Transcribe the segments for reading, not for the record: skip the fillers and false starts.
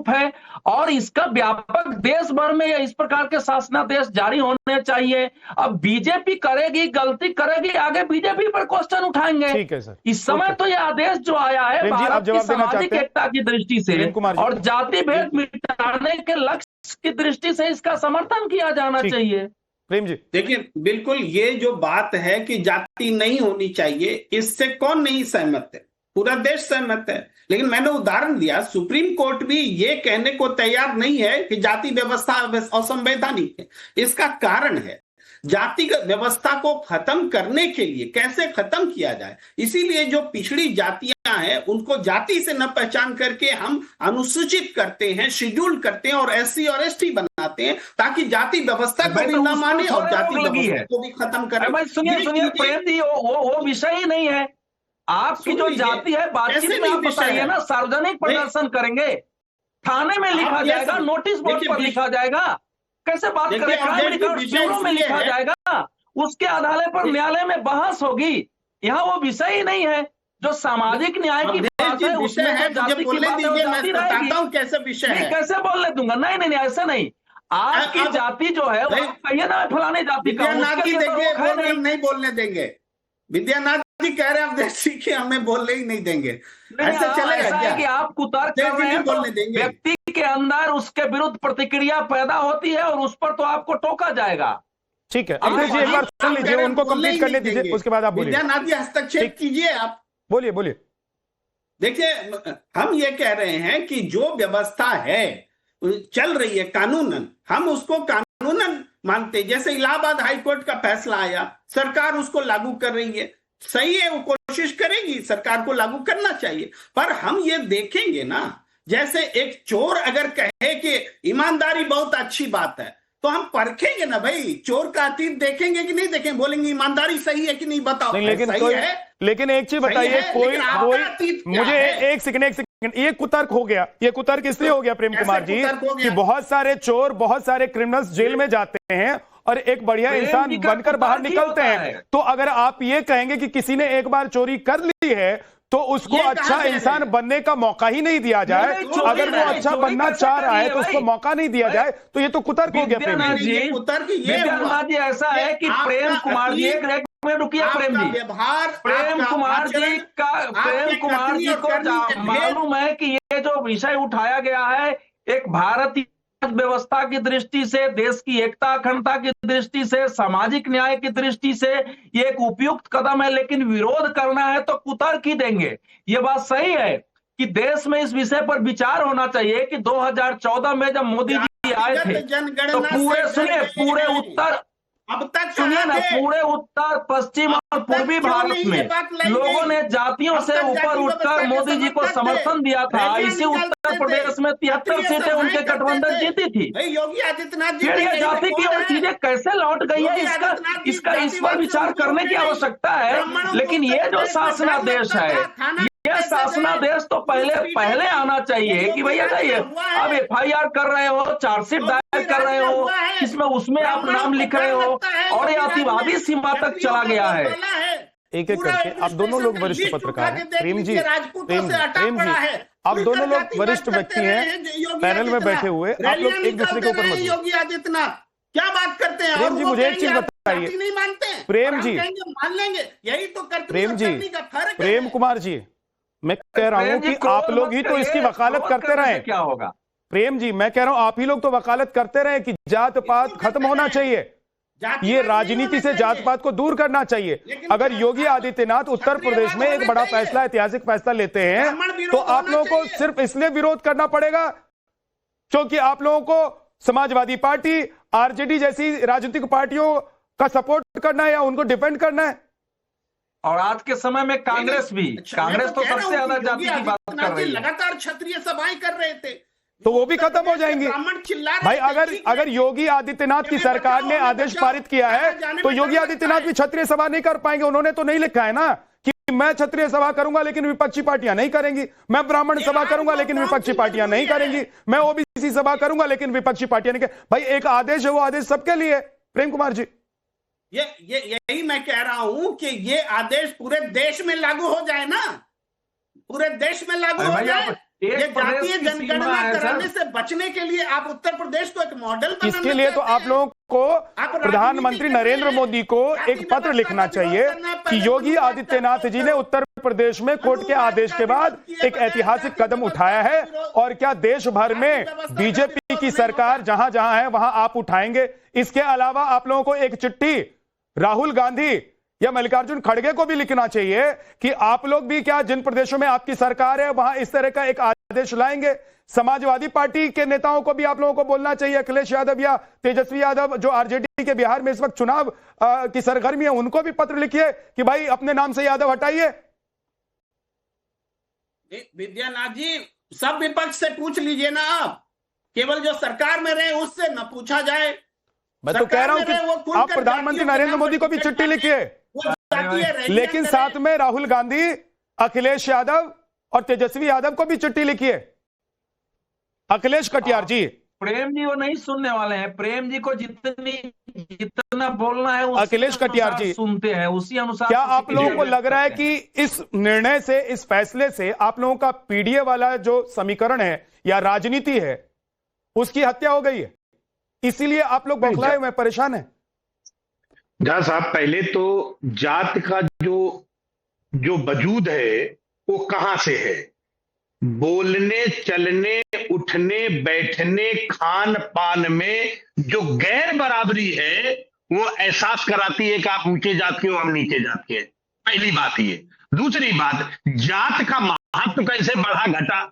है और इसका व्यापक देश भर में इस प्रकार के शासनादेश जारी होने चाहिए। अब बीजेपी करेगी, गलती करेगी, आगे बीजेपी पर क्वेश्चन उठाएंगे। ठीक है सर। इस समय तो ये आदेश जो आया है भारत की सामाजिक एकता की दृष्टि से और जाति भेद मिटाने के लक्ष्य की दृष्टि से इसका समर्थन किया जाना चाहिए। प्रेम जी देखिए, बिल्कुल ये जो बात है कि जाति नहीं होनी चाहिए, इससे कौन नहीं सहमत है, पूरा देश सहमत है। लेकिन मैंने उदाहरण दिया, सुप्रीम कोर्ट भी ये कहने को तैयार नहीं है कि जाति व्यवस्था असंवैधानिक है। इसका कारण है जातिगत व्यवस्था को खत्म करने के लिए कैसे खत्म किया जाए। इसीलिए जो पिछड़ी जातियां हैं उनको जाति से न पहचान करके हम अनुसूचित करते हैं, शेड्यूल करते हैं और एससी और एसटी बनाते हैं, ताकि जाति व्यवस्था को भी न माने और जाति व्यवस्था को भी खत्म करें। सुनिए प्रेम जी, वो विषय ही नहीं है। आपकी जो जाति है बातचीत में आप बताइए ना, सार्वजनिक प्रदर्शन करेंगे, थाने में लिखा जाएगा, नोटिस बोर्ड पर लिखा जाएगा, कैसे बात करें, ब्यूरो में लिखा जाएगा, उसके आधार पर न्यायालय में बहस होगी। यहाँ वो विषय ही नहीं है। जो सामाजिक न्याय की बात है उसमें जाति की बात है, कैसे विषय है, कैसे बोलने दूंगा? नहीं, ऐसा नहीं। आपकी जाति जो है वो कहिए ना फलाने जाति का, नहीं बोलने देंगे। विद्यानाथ जी कह रहे हैं आप देखिए हमें बोलने ही नहीं देंगे, ऐसे चलेगा क्या? कि आप कुतर्क कर रहे हैं, बोलने देंगे। व्यक्ति के अंदर उसके विरुद्ध प्रतिक्रिया पैदा होती है और उस पर तो आपको टोका जाएगा। ठीक है, अमरीश जी एक बार सुन लीजिए, उनको कंप्लीट करने दीजिए, उसके बाद आप बोलिए। विद्यानाथ जी हस्तक्षेप कीजिए, आप बोलिए। देखिए, हम ये कह रहे हैं कि जो व्यवस्था है चल रही है कानूनन, हम उसको कानूनन मानते। जैसे इलाहाबाद हाईकोर्ट का फैसला आया, सरकार उसको लागू कर रही है, सही है, वो कोशिश करेगी, सरकार को लागू करना चाहिए। पर हम ये देखेंगे ना, जैसे एक चोर अगर कहे कि ईमानदारी बहुत अच्छी बात है, तो हम परखेंगे ना भाई, चोर का अतीत देखेंगे कि नहीं देखेंगे, बोलेंगे ईमानदारी सही है कि नहीं, बताओ। लेकिन एक चीज बताइए, कोई मुझे एक सेकंड, ये कुतर्क हो गया। ये कुतर्क इसलिए हो गया प्रेम कुमार जी कि बहुत सारे चोर, बहुत सारे क्रिमिनल्स जेल में जाते हैं और एक बढ़िया इंसान बनकर बाहर निकलते हैं। तो अगर आप ये कहेंगे कि किसी ने एक बार चोरी कर ली है तो उसको अच्छा इंसान बनने का मौका ही नहीं दिया जाए, अगर वो अच्छा बनना चाह रहा है तो उसको मौका नहीं दिया जाए, तो ये तो कुतर्क हो गया प्रेम जी। ऐसा है कि प्रेम कुमार जी, रुकिए प्रेम जी, प्रेम कुमार जी को मालूम है कि ये जो विषय उठाया गया है एक भारतीय व्यवस्था की दृष्टि से, देश की एकता अखंडता की दृष्टि से, सामाजिक न्याय की दृष्टि से ये एक उपयुक्त कदम है, लेकिन विरोध करना है तो कुतर्क ही देंगे। ये बात सही है कि देश में इस विषय पर विचार होना चाहिए कि 2014 में जब मोदी जी आए थे तो पूरे उत्तर, अब तक सुनिए ना, पूरे उत्तर पश्चिम और पूर्वी भारत में लोगों ने जातियों से ऊपर उठकर मोदी जी को समर्थन दिया था। इसी उत्तर प्रदेश में 73 सीटें उनके गठबंधन जीती थी। योगी आदित्यनाथ जी, ये जाति की और चीजें कैसे लौट गई है, इसका इस पर विचार करने की आवश्यकता है। लेकिन ये जो शासनादेश है, यह शासनादेश तो पहले आना चाहिए कि भैया जाइए, अब FIR कर रहे हो, चार्जशीट दायर कर रहे हो, इसमें उसमें आप नाम लिख रहे हो और ये अतिवादी सीमा तक चला गया है। एक करके आप दोनों लोग वरिष्ठ पत्रकार हैं, प्रेम जी, आप दोनों लोग वरिष्ठ व्यक्ति हैं, पैनल में बैठे हुए, आप लोग एक दूसरे के ऊपर मत। योगी आदित्यनाथ क्या बात करते हैं? प्रेम जी मुझे एक चीज बताइए, नहीं मानते प्रेम जी, मान लेंगे, यही तो प्रेम जी, प्रेम कुमार जी, मैं कह रहा हूं कि आप लोग ही तो इसकी वकालत करते रहे। क्या होगा प्रेम जी, मैं कह रहा हूं आप ही लोग तो वकालत करते रहे कि जात पात खत्म होना चाहिए, ये राजनीति से जात पात को दूर करना चाहिए। अगर योगी आदित्यनाथ उत्तर प्रदेश में एक बड़ा फैसला, ऐतिहासिक फैसला लेते हैं तो आप लोगों को सिर्फ इसलिए विरोध करना पड़ेगा क्योंकि आप लोगों को समाजवादी पार्टी, आरजेडी जैसी राजनीतिक पार्टियों का सपोर्ट करना है या उनको डिफेंड करना है। और आज के समय में कांग्रेस तो सबसे ज्यादा जाति की बात कर रही है, लगातार क्षत्रिय सभाएं कर रहे थे, तो वो भी खत्म हो जाएंगी भाई। अगर योगी आदित्यनाथ की सरकार ने आदेश पारित किया है तो योगी आदित्यनाथ भी क्षत्रिय सभा नहीं कर पाएंगे। उन्होंने तो नहीं लिखा है ना कि मैं क्षत्रिय सभा करूंगा लेकिन विपक्षी पार्टियां नहीं करेंगी, मैं ब्राह्मण सभा करूंगा लेकिन विपक्षी पार्टियां नहीं करेंगी, मैं ओबीसी सभा करूंगा लेकिन विपक्षी पार्टियां नहीं करेंगी। भाई एक आदेश है, वो आदेश सबके लिए। प्रेम कुमार जी, यही मैं कह रहा हूं कि ये आदेश पूरे देश में लागू हो जाए ना, पूरे देश में लागू हो जाए। ये जातीय जनगणना कराने से बचने के लिए आप उत्तर प्रदेश को एक मॉडल इसके लिए तो आप लोगों को प्रधानमंत्री नरेंद्र मोदी को एक पत्र लिखना चाहिए कि योगी आदित्यनाथ जी ने उत्तर प्रदेश में कोर्ट के आदेश के बाद एक ऐतिहासिक कदम उठाया है और क्या देश भर में बीजेपी की सरकार जहां जहां है वहां आप उठाएंगे। इसके अलावा आप लोगों को एक चिट्ठी राहुल गांधी या मल्लिकार्जुन खड़गे को भी लिखना चाहिए कि आप लोग भी क्या जिन प्रदेशों में आपकी सरकार है वहां इस तरह का एक आदेश लाएंगे। समाजवादी पार्टी के नेताओं को भी आप लोगों को बोलना चाहिए, अखिलेश यादव या तेजस्वी यादव जो आरजेडी के बिहार में इस वक्त चुनाव की सरगर्मी है, उनको भी पत्र लिखिए कि भाई अपने नाम से यादव हटाइए। विद्यानाथ जी, सब विपक्ष से पूछ लीजिए ना, आप केवल जो सरकार में रहे उससे न पूछा जाए। मैं तो कह रहा हूं कि आप प्रधानमंत्री नरेंद्र मोदी को भी चिट्ठी लिखिए, लेकिन साथ में राहुल गांधी, अखिलेश यादव और तेजस्वी यादव को भी चिट्ठी लिखिए। अखिलेश कटियार जी, प्रेम जी वो नहीं सुनने वाले हैं। प्रेम जी को जितना बोलना है अखिलेश कटियार जी सुनते हैं, उसी अनुसार। क्या आप लोगों को लग रहा है कि इस निर्णय से, इस फैसले से आप लोगों का पीडीए वाला जो समीकरण है या राजनीति है उसकी हत्या हो गई है, इसीलिए आप लोग बौखलाए हुए परेशान हैं? झा साहब, पहले तो जात का जो वजूद है वो कहां से है? बोलने, चलने, उठने, बैठने, खान पान में जो गैर बराबरी है वो एहसास कराती है कि आप ऊंचे जात के हो, हम नीचे जात के हैं। पहली बात ये। दूसरी बात, जात का महत्व कैसे बढ़ा घटा?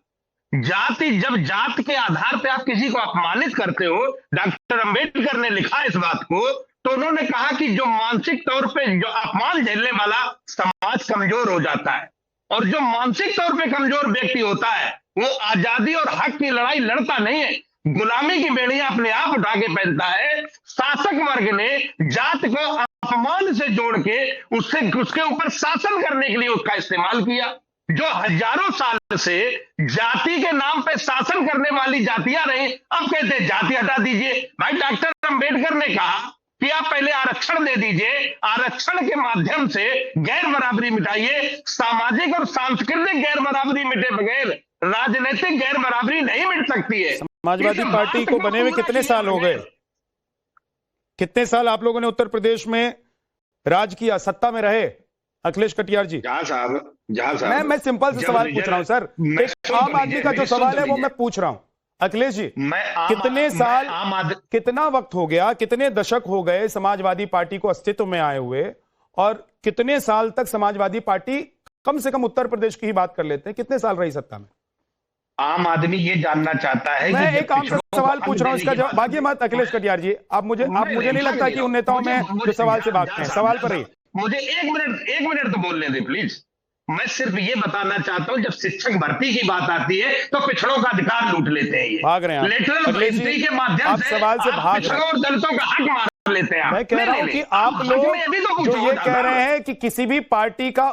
जाति, जब जात के आधार पे आप किसी को अपमानित करते हो, डॉक्टर अंबेडकर ने लिखा इस बात को, तो उन्होंने कहा कि जो मानसिक तौर पे जो अपमान झेलने वाला समाज कमजोर हो जाता है, और जो मानसिक तौर पे कमजोर व्यक्ति होता है वो आजादी और हक की लड़ाई लड़ता नहीं है, गुलामी की बेड़ियां अपने आप उठा के पहनता है। शासक वर्ग ने जात को अपमान से जोड़ के उसके ऊपर शासन करने के लिए उसका इस्तेमाल किया। जो हजारों साल से जाति के नाम पे शासन करने वाली जातियां रही, अब कहते हैं जाति हटा दीजिए। भाई, डॉक्टर अंबेडकर ने कहा कि आप पहले आरक्षण दे दीजिए, आरक्षण के माध्यम से गैर बराबरी मिटाइए। सामाजिक और सांस्कृतिक गैर बराबरी मिटे बगैर राजनीतिक गैर बराबरी नहीं मिट सकती है। समाजवादी पार्टी को बने हुए कितने साल हो गए? कितने साल आप लोगों ने उत्तर प्रदेश में राज किया, सत्ता में रहे? अखिलेश कटियार जी, जहां साहब मैं सिंपल से सवाल पूछ रहा हूं सर, एक आम आदमी का जो सवाल है वो मैं पूछ रहा हूं। अखिलेश जी, कितने साल, कितना वक्त हो गया, कितने दशक हो गए समाजवादी पार्टी को अस्तित्व में आए हुए, और कितने साल तक समाजवादी पार्टी, कम से कम उत्तर प्रदेश की ही बात कर लेते हैं, कितने साल रही सत्ता में? आम आदमी ये जानना चाहता है। मैं एक आम सवाल पूछ रहा हूं, इसका जवाब भागिए मत अखिलेश कटियार जी। आप मुझे नहीं लगता कि उन नेताओं में जो सवाल से भागते हैं। सवाल पर रहिए। मुझे एक मिनट तो बोलने दे प्लीज। मैं सिर्फ ये बताना चाहता हूं, जब शिक्षक भर्ती की बात आती है तो पिछड़ों का अधिकार लूट लेते हैं। ये भाग रहे हैं लेटरल एंट्री के माध्यम से सवाल से भाग पिछड़ों और दलितों का हक मार लेते हैं। मैं कह रहा हूं कि आप लोग जो ये कह रहे हैं कि किसी भी पार्टी का